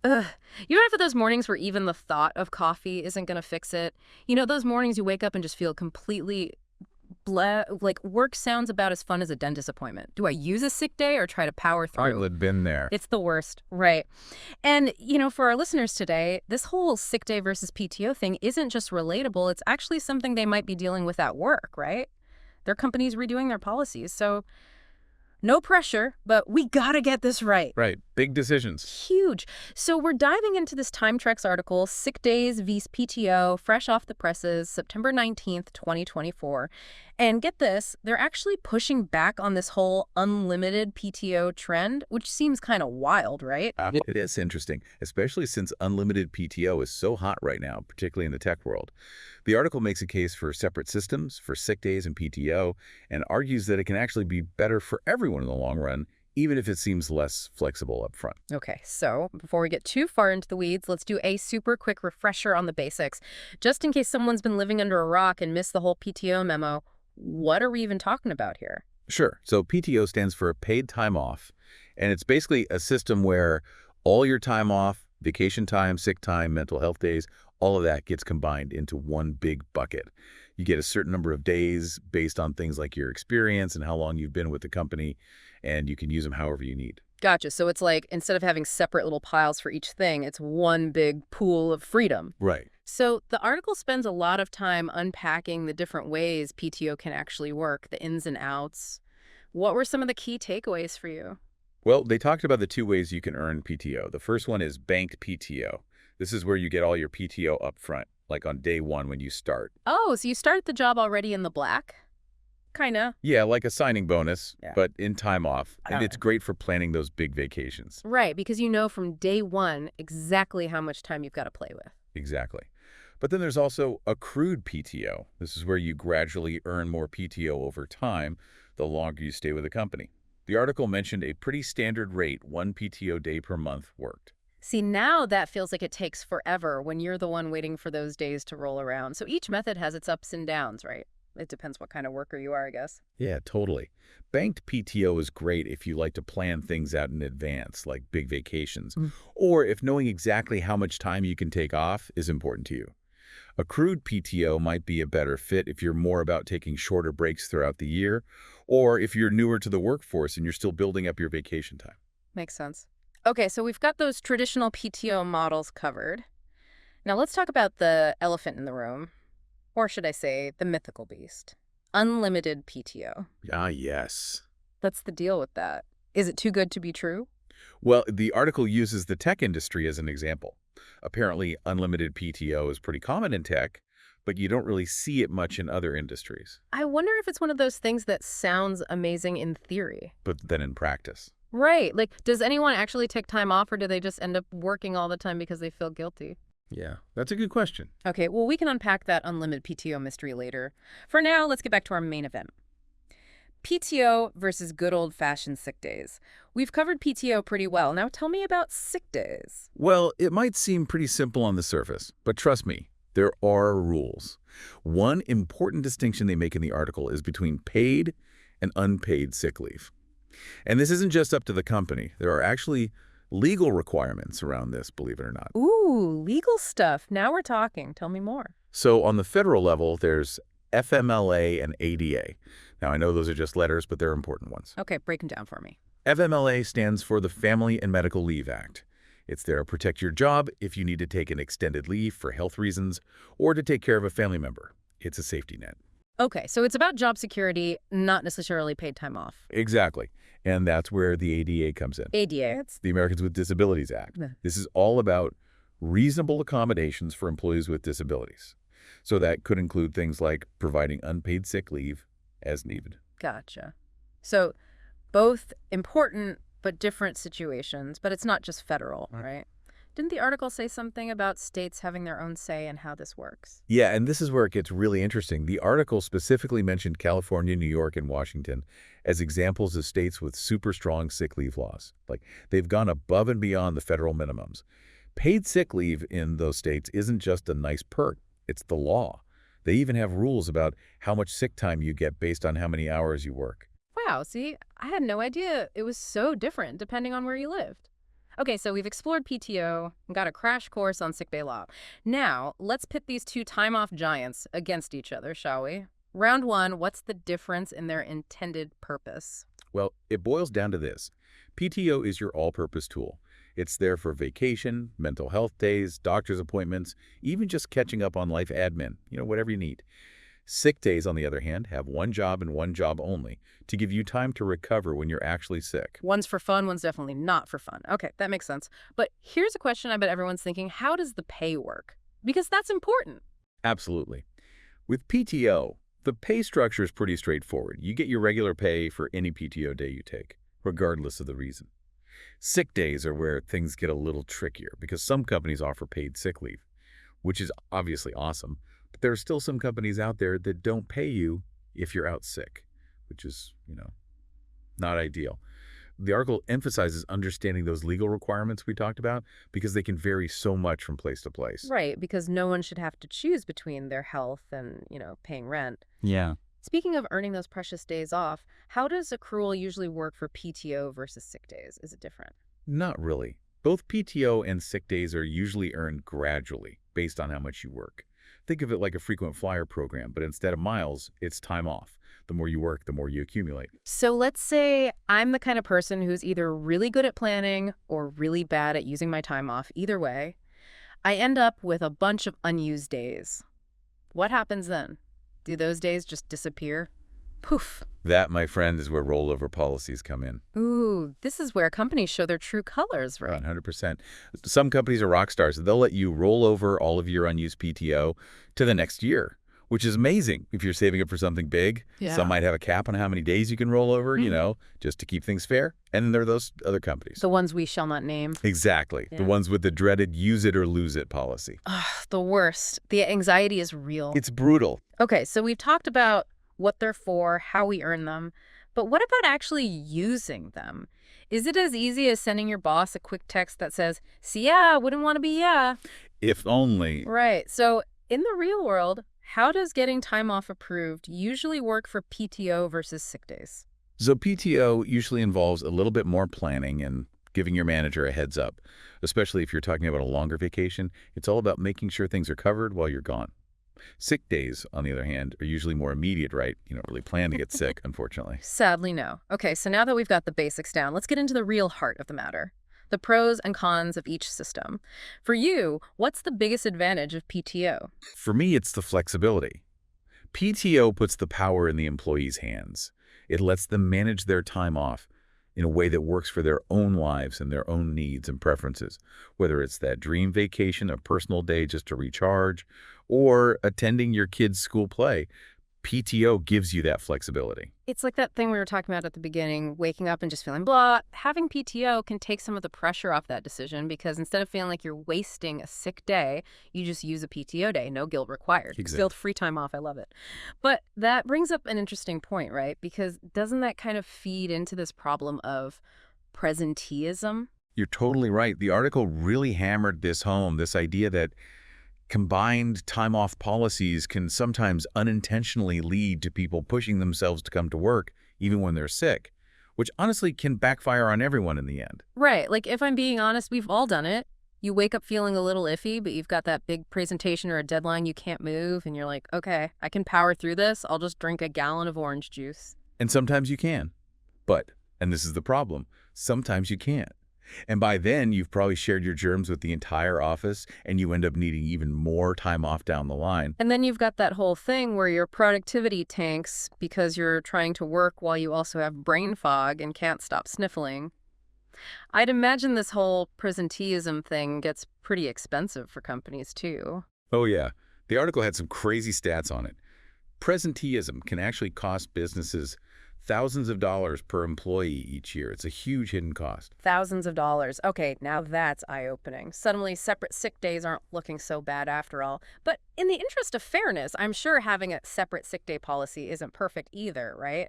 Ugh. You ever have those mornings where even the thought of coffee isn't going to fix it? You know, those mornings you wake up and just feel completely like work sounds about as fun as a dentist appointment. Do I use a sick day or try to power through? I've been there. It's the worst, right? And, for our listeners today, this whole sick day versus PTO thing isn't just relatable. It's actually something they might be dealing with at work, right? Their company's redoing their policies. So no pressure, but we gotta get this right. Right. Big decisions. Huge. So we're diving into this Time Trex article, Sick Days vs. PTO, fresh off the presses, September 19th, 2024. And get this, they're actually pushing back on this whole unlimited PTO trend, which seems kind of wild, right? It is interesting, especially since unlimited PTO is so hot right now, particularly in the tech world. The article makes a case for separate systems for sick days and PTO and argues that it can actually be better for everyone in the long run, even if it seems less flexible up front. Okay, so before we get too far into the weeds, let's do a super quick refresher on the basics. Just in case someone's been living under a rock and missed the whole PTO memo, what are we even talking about here? Sure. So PTO stands for paid time off, and it's basically a system where all your time off, vacation time, sick time, mental health days, all of that gets combined into one big bucket. You get a certain number of days based on things like your experience and how long you've been with the company, and you can use them however you need. Gotcha. So it's like instead of having separate little piles for each thing, it's one big pool of freedom. Right. So the article spends a lot of time unpacking the different ways PTO can actually work, the ins and outs. What were some of the key takeaways for you? Well, they talked about the two ways you can earn PTO. The first one is banked PTO. This is where you get all your PTO up front, like on day one when you start. Oh, so you start the job already in the black? Kinda. Yeah, like a signing bonus, Yeah. but in time off. And Okay. it's great for planning those big vacations. Right, because you know from day one exactly how much time you've got to play with. Exactly. But then there's also accrued PTO. This is where you gradually earn more PTO over time, the longer you stay with the company. The article mentioned a pretty standard rate, 1 PTO day per month worked. See, now that feels like it takes forever when you're the one waiting for those days to roll around. So each method has its ups and downs, right? It depends what kind of worker you are, I guess. Yeah, totally. Banked PTO is great if you like to plan things out in advance, like big vacations, or if knowing exactly how much time you can take off is important to you. Accrued PTO might be a better fit if you're more about taking shorter breaks throughout the year, or if you're newer to the workforce and you're still building up your vacation time. Makes sense. Okay, so we've got those traditional PTO models covered. Now let's talk about the elephant in the room, or should I say the mythical beast, unlimited PTO. Ah, yes. What's the deal with that? Is it too good to be true? Well, the article uses the tech industry as an example. Apparently, unlimited PTO is pretty common in tech, but you don't really see it much in other industries, I wonder if it's one of those things that sounds amazing in theory. but then in practice. Right. Like, does anyone actually take time off or do they just end up working all the time because they feel guilty? Yeah, that's a good question. Okay, well, we can unpack that unlimited PTO mystery later. For now, let's get back to our main event. PTO versus good old-fashioned sick days. We've covered PTO pretty well. Now tell me about sick days. Well, it might seem pretty simple on the surface, but trust me, there are rules. One important distinction they make in the article is between paid and unpaid sick leave. And this isn't just up to the company. There are actually legal requirements around this, believe it or not. Ooh, legal stuff. Now we're talking. Tell me more. So on the federal level, there's FMLA and ADA. Now, I know those are just letters, but they're important ones. Okay, break them down for me. FMLA stands for the Family and Medical Leave Act. It's there to protect your job if you need to take an extended leave for health reasons or to take care of a family member. It's a safety net. Okay, so it's about job security, not necessarily paid time off. Exactly. And that's where the ADA comes in. ADA. The Americans with Disabilities Act. Yeah. This is all about reasonable accommodations for employees with disabilities. So that could include things like providing unpaid sick leave as needed. Gotcha. So both important but different situations, but it's not just federal, right? Didn't the article say something about states having their own say in how this works? Yeah, and this is where it gets really interesting. The article specifically mentioned California, New York, and Washington as examples of states with super strong sick leave laws. Like, they've gone above and beyond the federal minimums. Paid sick leave in those states isn't just a nice perk, it's the law. They even have rules about how much sick time you get based on how many hours you work. Wow, see, I had no idea it was so different depending on where you lived. Okay, so we've explored PTO and got a crash course on sick day law. Now, let's pit these two time off giants against each other, shall we? Round one, what's the difference in their intended purpose? Well, it boils down to this. PTO is your all-purpose tool. It's there for vacation, mental health days, doctor's appointments, even just catching up on life admin, whatever you need. Sick days, on the other hand, have one job and one job only, to give you time to recover when you're actually sick. One's for fun, one's definitely not for fun. Okay, that makes sense. But here's a question I bet everyone's thinking. How does the pay work? Because that's important. Absolutely. With PTO, the pay structure is pretty straightforward. You get your regular pay for any PTO day you take, regardless of the reason. Sick days are where things get a little trickier because some companies offer paid sick leave, which is obviously awesome, but there are still some companies out there that don't pay you if you're out sick, which is, not ideal. The article emphasizes understanding those legal requirements we talked about because they can vary so much from place to place. Right, because no one should have to choose between their health and, paying rent. Yeah. Speaking of earning those precious days off, how does accrual usually work for PTO versus sick days? Is it different? Not really. Both PTO and sick days are usually earned gradually based on how much you work. Think of it like a frequent flyer program, but instead of miles, it's time off. The more you work, the more you accumulate. So let's say I'm the kind of person who's either really good at planning or really bad at using my time off. Either way, I end up with a bunch of unused days. What happens then? Do those days just disappear? Poof. That, my friend, is where rollover policies come in. Ooh, this is where companies show their true colors, right? 100%. Some companies are rock stars. They'll let you roll over all of your unused PTO to the next year, which is amazing if you're saving up for something big. Yeah. Some might have a cap on how many days you can roll over, just to keep things fair. And then there are those other companies. The ones we shall not name. Exactly. Yeah. The ones with the dreaded use it or lose it policy. Ugh, the worst. The anxiety is real. It's brutal. Okay, so we've talked about what they're for, how we earn them, but what about actually using them? Is it as easy as sending your boss a quick text that says, "See ya, wouldn't want to be ya"? If only. Right. So in the real world, how does getting time off approved usually work for PTO versus sick days? So PTO usually involves a little bit more planning and giving your manager a heads up, especially if you're talking about a longer vacation. It's all about making sure things are covered while you're gone. Sick days, on the other hand, are usually more immediate, right? You don't really plan to get sick, unfortunately. Sadly, no. Okay, so now that we've got the basics down, let's get into the real heart of the matter. The pros and cons of each system. For you, what's the biggest advantage of PTO? For me, it's the flexibility. PTO puts the power in the employee's hands. It lets them manage their time off in a way that works for their own lives and their own needs and preferences, whether it's that dream vacation, a personal day just to recharge, or attending your kid's school play. PTO gives you that flexibility. It's like that thing we were talking about at the beginning, waking up and just feeling blah. Having PTO can take some of the pressure off that decision because instead of feeling like you're wasting a sick day, you just use a PTO day. No guilt required. Exactly. Still free time off. I love it. But that brings up an interesting point, right? Because doesn't that kind of feed into this problem of presenteeism? You're totally right. The article really hammered this home, this idea that combined time-off policies can sometimes unintentionally lead to people pushing themselves to come to work even when they're sick, which honestly can backfire on everyone in the end. Right. Like, if I'm being honest, we've all done it. You wake up feeling a little iffy, but you've got that big presentation or a deadline you can't move, and you're like, okay, I can power through this. I'll just drink a gallon of orange juice. And sometimes you can. But, and this is the problem, sometimes you can't. And by then, you've probably shared your germs with the entire office, and you end up needing even more time off down the line. And then you've got that whole thing where your productivity tanks because you're trying to work while you also have brain fog and can't stop sniffling. I'd imagine this whole presenteeism thing gets pretty expensive for companies, too. Oh, yeah. The article had some crazy stats on it. Presenteeism can actually cost businesses thousands of dollars per employee each year. It's a huge hidden cost. Thousands of dollars. Okay, now that's eye-opening. Suddenly, separate sick days aren't looking so bad after all. But in the interest of fairness, I'm sure having a separate sick day policy isn't perfect either, right?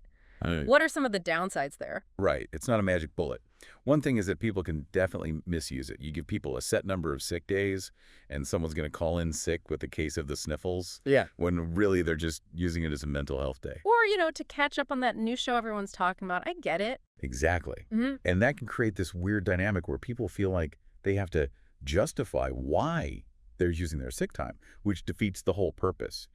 What are some of the downsides there? Right. It's not a magic bullet. One thing is that people can definitely misuse it. You give people a set number of sick days, and someone's going to call in sick with a case of the sniffles, Yeah. when really they're just using it as a mental health day. Or, to catch up on that new show everyone's talking about. I get it. Exactly. Hmm. And that can create this weird dynamic where people feel like they have to justify why they're using their sick time, which defeats the whole purpose.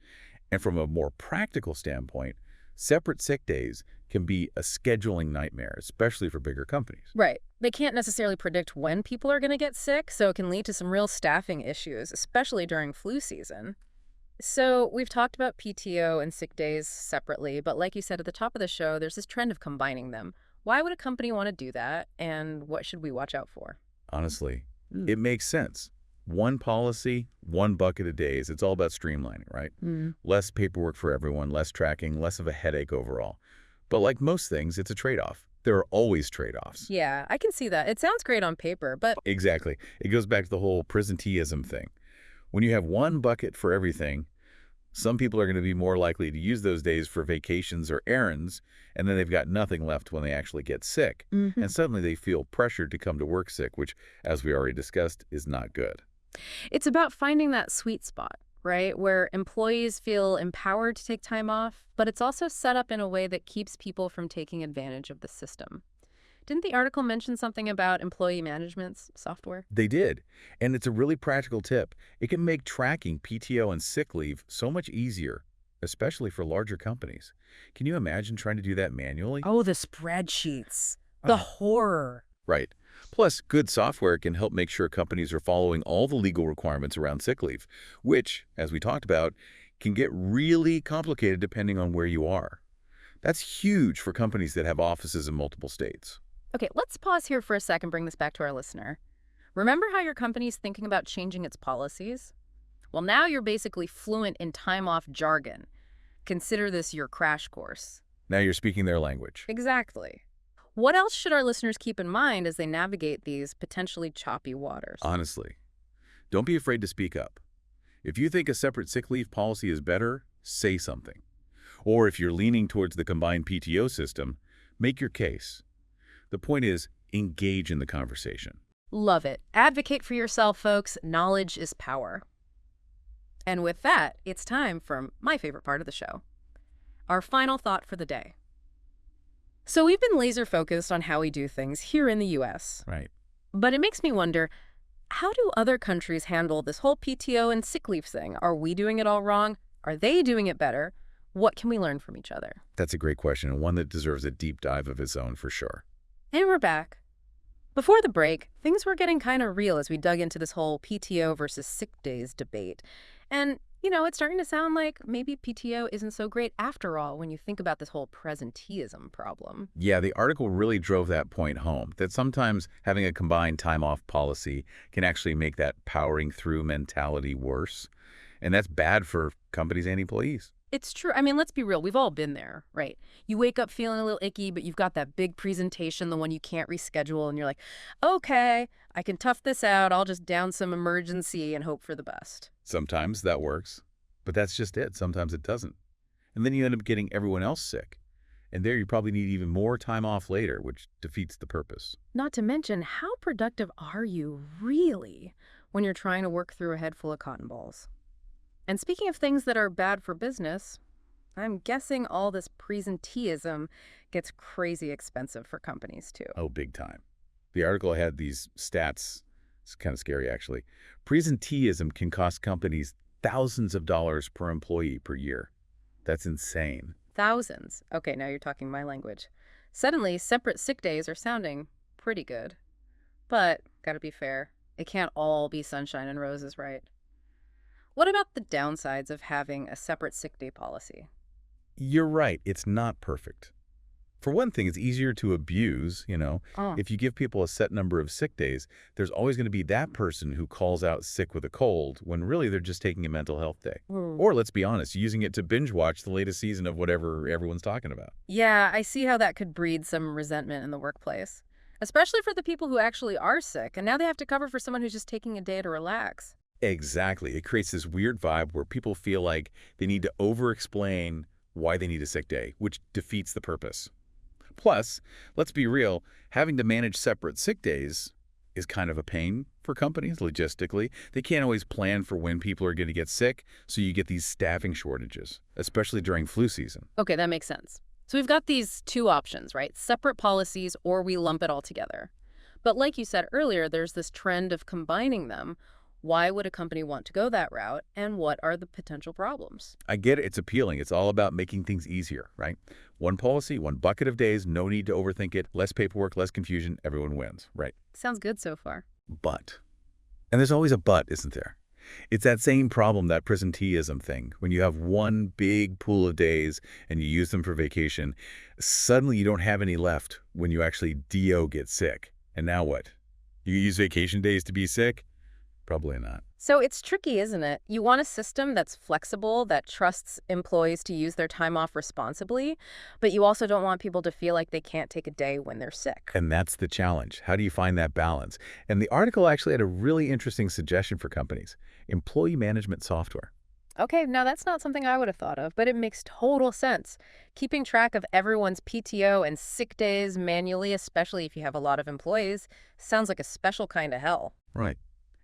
And from a more practical standpoint, separate sick days can be a scheduling nightmare, especially for bigger companies. Right. They can't necessarily predict when people are going to get sick, so it can lead to some real staffing issues, especially during flu season. So we've talked about PTO and sick days separately, but like you said at the top of the show, there's this trend of combining them. Why would a company want to do that, and what should we watch out for? Honestly, Mm. it makes sense. One policy, one bucket of days. It's all about streamlining, right? Mm. Less paperwork for everyone, less tracking, less of a headache overall. But like most things, it's a trade-off. There are always trade-offs. Yeah, I can see that. It sounds great on paper, but Exactly. It goes back to the whole presenteeism thing. When you have one bucket for everything, some people are going to be more likely to use those days for vacations or errands, and then they've got nothing left when they actually get sick. And suddenly they feel pressured to come to work sick, which, as we already discussed, is not good. it's about finding that sweet spot, right? Where employees feel empowered to take time off, but it's also set up in a way that keeps people from taking advantage of the system. Didn't the article mention something about employee management software? They did, and it's a really practical tip. It can make tracking PTO and sick leave so much easier, especially for larger companies. Can you imagine trying to do that manually? Oh, the spreadsheets. The horror. Right. Plus, good software can help make sure companies are following all the legal requirements around sick leave, which, as we talked about, can get really complicated depending on where you are. That's huge for companies that have offices in multiple states. Okay, let's pause here for a second, bring this back to our listener. Remember how your company's thinking about changing its policies? Well, now you're basically fluent in time off jargon. Consider this your crash course. Now you're speaking their language. Exactly. What else should our listeners keep in mind as they navigate these potentially choppy waters? Honestly, don't be afraid to speak up. If you think a separate sick leave policy is better, say something. Or if you're leaning towards the combined PTO system, make your case. The point is, engage in the conversation. Love it. Advocate for yourself, folks. Knowledge is power. And with that, it's time for my favorite part of the show, our final thought for the day. So we've been laser focused on how we do things here in the US, Right. but it makes me wonder, how do other countries handle this whole PTO and sick leave thing? Are we doing it all wrong? Are they doing it better? What can we learn from each other? That's a great question, and one that deserves a deep dive of its own for sure. And we're back. Before the break, things were getting kind of real as we dug into this whole PTO versus sick days debate. And, it's starting to sound like maybe PTO isn't so great after all when you think about this whole presenteeism problem. Yeah, the article really drove that point home, that sometimes having a combined time-off policy can actually make that powering through mentality worse. And that's bad for companies and employees. It's true. I mean, let's be real. We've all been there, right? You wake up feeling a little icky, but you've got that big presentation, the one you can't reschedule, and you're like, okay, I can tough this out. I'll just down some emergency and hope for the best. Sometimes that works, but that's just it. Sometimes it doesn't. And then you end up getting everyone else sick. And there you probably need even more time off later, which defeats the purpose. Not to mention, how productive are you really when you're trying to work through a head full of cotton balls? And speaking of things that are bad for business, I'm guessing all this presenteeism gets crazy expensive for companies too. Oh, big time. The article had these stats. It's kind of scary, actually. Presenteeism can cost companies thousands of dollars per employee per year. That's insane. Thousands. Okay, now you're talking my language. Suddenly, separate sick days are sounding pretty good. But, gotta be fair, it can't all be sunshine and roses, right? What about the downsides of having a separate sick day policy? You're right. It's not perfect. For one thing, it's easier to abuse, Oh, If you give people a set number of sick days, there's always going to be that person who calls out sick with a cold when really they're just taking a mental health day. Or, let's be honest, using it to binge watch the latest season of whatever everyone's talking about. yeah, I see how that could breed some resentment in the workplace, especially for the people who actually are sick, and now they have to cover for someone who's just taking a day to relax. Exactly. It creates this weird vibe where people feel like they need to over-explain why they need a sick day, which defeats the purpose. Plus, let's be real, having to manage separate sick days is kind of a pain for companies logistically. They can't always plan for when people are going to get sick, so you get these staffing shortages, especially during flu season. Okay, that makes sense. So we've got these two options, right? Separate policies or we lump it all together. But like you said earlier, there's this trend of combining them. Why would a company want to go that route, and what are the potential problems? I get it, it's appealing. It's all about making things easier, right? One policy, one bucket of days, no need to overthink it, less paperwork, less confusion, everyone wins, right? Sounds good so far. But, and there's always a but, isn't there? It's that same problem, that presenteeism thing. When you have one big pool of days and you use them for vacation, suddenly you don't have any left when you actually get sick. And now what? You use vacation days to be sick? Probably not. So it's tricky, isn't it? You want a system that's flexible, that trusts employees to use their time off responsibly, but you also don't want people to feel like they can't take a day when they're sick. And that's the challenge. How do you find that balance? And the article actually had a really interesting suggestion for companies: employee management software. Okay, now that's not something I would have thought of, but it makes total sense. Keeping track of everyone's PTO and sick days manually, especially if you have a lot of employees, sounds like a special kind of hell. Right.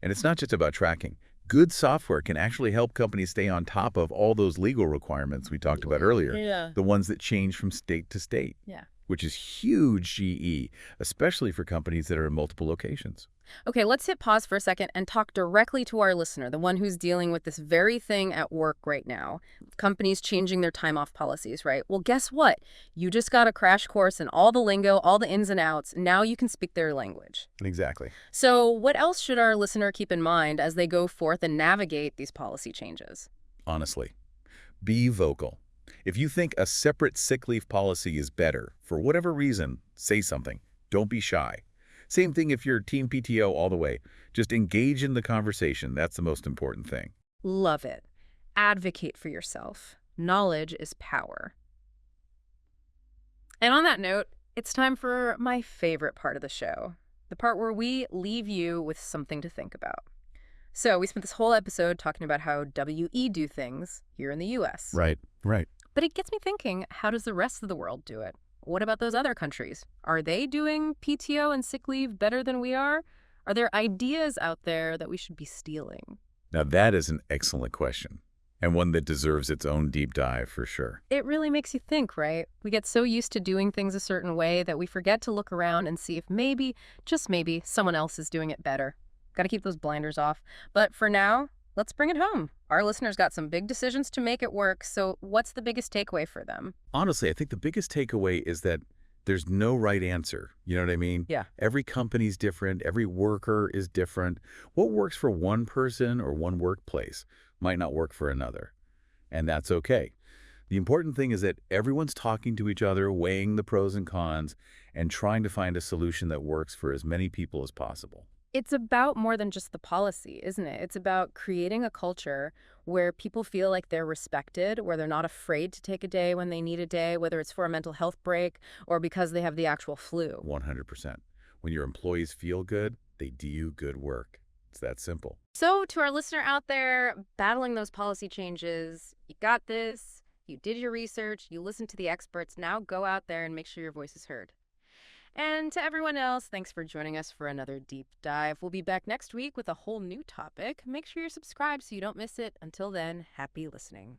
And it's not just about tracking. Good software can actually help companies stay on top of all those legal requirements we talked about earlier, Yeah. the ones that change from state to state, Yeah. which is huge GE, especially for companies that are in multiple locations. Okay, let's hit pause for a second and talk directly to our listener, the one who's dealing with this very thing at work right now. Companies changing their time off policies, right? Well, guess what? You just got a crash course in all the lingo, all the ins and outs. Now you can speak their language. Exactly. So what else should our listener keep in mind as they go forth and navigate these policy changes? Honestly, be vocal. If you think a separate sick leave policy is better, for whatever reason, say something. Don't be shy. Same thing if you're team PTO all the way. Just engage in the conversation. That's the most important thing. Love it. Advocate for yourself. Knowledge is power. And on that note, it's time for my favorite part of the show, the part where we leave you with something to think about. So we spent this whole episode talking about how WE do things here in the US. Right, right. But it gets me thinking, how does the rest of the world do it? What about those other countries? Are they doing PTO and sick leave better than we are? Are there ideas out there that we should be stealing? Now that is an excellent question, and one that deserves its own deep dive for sure. It really makes you think, right? We get so used to doing things a certain way that we forget to look around and see if maybe, just maybe, someone else is doing it better. Got to keep those blinders off. But for now, let's bring it home. Our listeners got some big decisions to make it work, so what's the biggest takeaway for them? Honestly, I think the biggest takeaway is that there's no right answer. You know what I mean? Yeah. Every company's different. Every worker is different. What works for one person or one workplace might not work for another. And that's okay. The important thing is that everyone's talking to each other, weighing the pros and cons, and trying to find a solution that works for as many people as possible. It's about more than just the policy, isn't it? It's about creating a culture where people feel like they're respected, where they're not afraid to take a day when they need a day, whether it's for a mental health break or because they have the actual flu. 100%. When your employees feel good, they do good work. It's that simple. So to our listener out there battling those policy changes, you got this, you did your research, you listened to the experts, now go out there and make sure your voice is heard. And to everyone else, thanks for joining us for another deep dive. We'll be back next week with a whole new topic. Make sure you're subscribed so you don't miss it. Until then, happy listening.